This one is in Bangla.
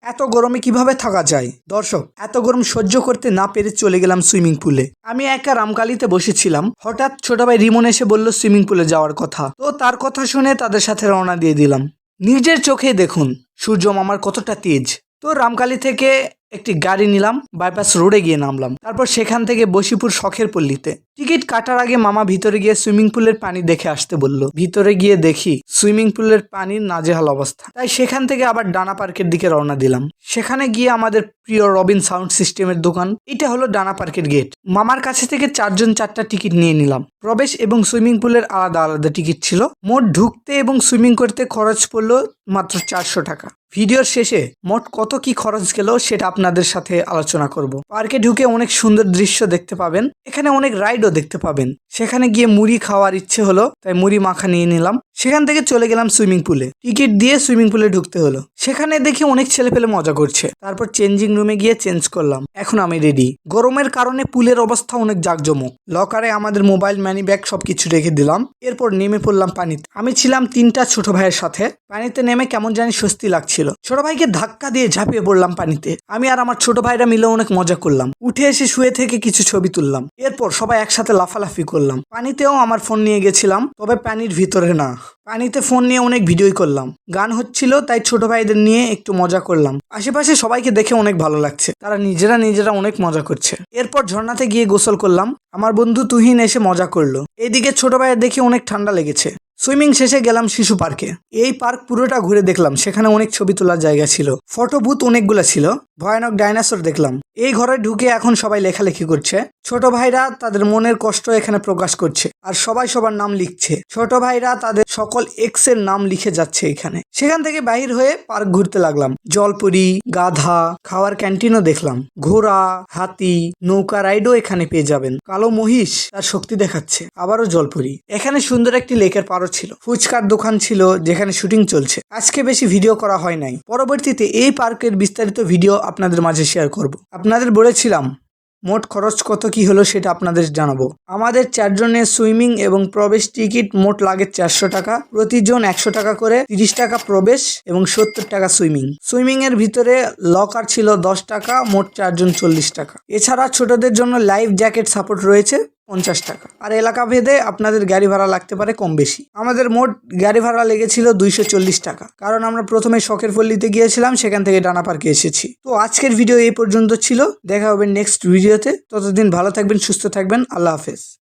এত গরমে কিভাবে থাকা যায়? দর্শক, এত গরম সহ্য করতে না পেরে চলে গেলাম সুইমিং পুলে। আমি একা রামকালিতে বসেছিলাম, হঠাৎ ছোট ভাই রিমন এসে বলল সুইমিং পুলে যাওয়ার কথা। তো তার কথা শুনে তাদের সাথে রওনা দিয়ে দিলাম। নিজের চোখে দেখুন সূর্য মামার কতটা তেজ। তো রামকালি থেকে একটি গাড়ি নিলাম, বাইপাস রোডে গিয়ে নামলাম। তারপর সেখান থেকে বশিপুর শখের পল্লীতে। টিকিট কাটার আগে মামা ভিতরে গিয়ে সুইমিং পুলের পানি দেখে আসতে বলল। ভিতরে গিয়ে দেখি সুইমিং পুলের পানির নাজেহাল অবস্থা। তাই সেখান থেকে আবার ডানা পার্কের দিকে রওনা দিলাম। সেখানে গিয়ে আমাদের প্রিয় রবিন সাউন্ড সিস্টেমের দোকান। এটা হলো ডানা পার্কের গেট। মামার কাছে থেকে 4 জন 4টা টিকিট নিয়ে নিলাম। প্রবেশ এবং সুইমিং পুলের আলাদা আলাদা টিকিট ছিল। মোট ঢুকতে এবং সুইমিং করতে খরচ পড়লো মাত্র 400 টাকা। ভিডিওর শেষে মোট কত কি খরচ গেল সেটা আপনাদের সাথে আলোচনা করব। পার্কে ঢুকে অনেক সুন্দর দৃশ্য দেখতে পাবেন, এখানে অনেক রাইডও দেখতে পাবেন। সেখানে গিয়ে মুড়ি খাওয়ার ইচ্ছে হলো, তাই মুড়ি মাখা নিয়ে নিলাম। সেখান থেকে চলে গেলাম সুইমিং পুলে। টিকিট দিয়ে সুইমিং পুলে ঢুকতে হলো। সেখানে দেখি অনেক ছেলে পেলে মজা করছে। তারপর চেঞ্জিং রুমে গিয়ে চেঞ্জ করলাম। এখন আমি রেডি। গরমের কারণে পুলের অবস্থা অনেক জাঁকজমক। লকারে আমাদের মোবাইল, মানি ব্যাগ সবকিছু রেখে দিলাম। এরপর নেমে পড়লাম পানিতে। আমি ছিলাম 3টা ছোট ভাইয়ের সাথে। পানিতে নেমে কেমন জানি স্বস্তি লাগছিল। ছোট ভাইকে ধাক্কা দিয়ে ঝাঁপিয়ে পড়লাম পানিতে। আমি আর আমার ছোট ভাইরা মিলে অনেক মজা করলাম। উঠে এসে শুয়ে থেকে কিছু ছবি তুললাম। এরপর সবাই একসাথে লাফালাফি করলাম। পানিতেও আমার ফোন নিয়ে গেছিলাম, তবে পানির ভিতরে না। পানিতে ফোন নিয়ে অনেক ভিডিওই করলাম। গান হচ্ছিল, তাই ছোট ভাইদের নিয়ে একটু মজা করলাম। আশেপাশে সবাইকে দেখে অনেক ভালো লাগছে, তারা নিজেরা অনেক মজা করছে। এরপর ঝর্ণাতে গিয়ে গোসল করলাম। আমার বন্ধু তুহিন এসে মজা করলো। এইদিকে ছোট ভাইয়ের দেখে অনেক ঠান্ডা লেগেছে। সুইমিং শেষে গেলাম শিশু পার্কে। এই পার্ক পুরোটা ঘুরে দেখলাম। সেখানে অনেক ছবি তোলার জায়গা ছিল, ফটো বুথ অনেকগুলো ছিল। ভয়ানক ডাইনোসর দেখলাম। এই ঘরে ঢুকে এখন সবাই লেখালেখি করছে। ছোট ভাইরা তাদের মনের কষ্ট এখানে প্রকাশ করছে, আর সবাই সবার নাম লিখছে। ছোট ভাইরা তাদের সকল এক্স এর নাম লিখে যাচ্ছে এখানে। সেখান থেকে বাহির হয়ে পার্ক ঘুরতে লাগলাম। জলপরি, গাধা, খাওয়ার ক্যান্টিনও দেখলাম। ঘোড়া, হাতি, নৌকা রাইডও এখানে পেয়ে যাবেন। কালো মহিষ তার শক্তি দেখাচ্ছে। আবারও জলপরি। এখানে সুন্দর একটি লেকের পাড়ও ছিল। ফুচকার দোকান ছিল যেখানে শুটিং চলছে। আজকে বেশি ভিডিও করা হয় নাই। পরবর্তীতে এই পার্কের বিস্তারিত ভিডিও আপনাদের মাঝে শেয়ার করব। আপনাদের বলেছিলাম মোট খরচ কত কি হলো সেটা আপনাদের জানাবো। আমাদের 4 জনের সুইমিং এবং প্রবেশ টিকিট মোট লাগে 400 টাকা। প্রতিজন 100 টাকা করে, 30 টাকা প্রবেশ এবং 70 টাকা সুইমিং। সুইমিং এর ভিতরে লকার ছিল 10 টাকা। মোট 4 জন 40 টাকা। এছাড়া ছোটদের জন্য লাইফ জ্যাকেট সাপোর্ট রয়েছে 50 টাকা। আর এলাকা ভেদে আপনাদের গাড়ি ভাড়া লাগতে পারে কম বেশি। আমাদের মোট গাড়ি ভাড়া লেগেছিল 240 টাকা, কারণ আমরা প্রথমে শখের পল্লীতে গিয়েছিলাম, সেখান থেকে ডানা পার্কে এসেছি। তো আজকের ভিডিও এই পর্যন্ত ছিল। দেখা হবে নেক্সট ভিডিওতে। ততদিন ভালো থাকবেন, সুস্থ থাকবেন। আল্লাহ হাফেজ।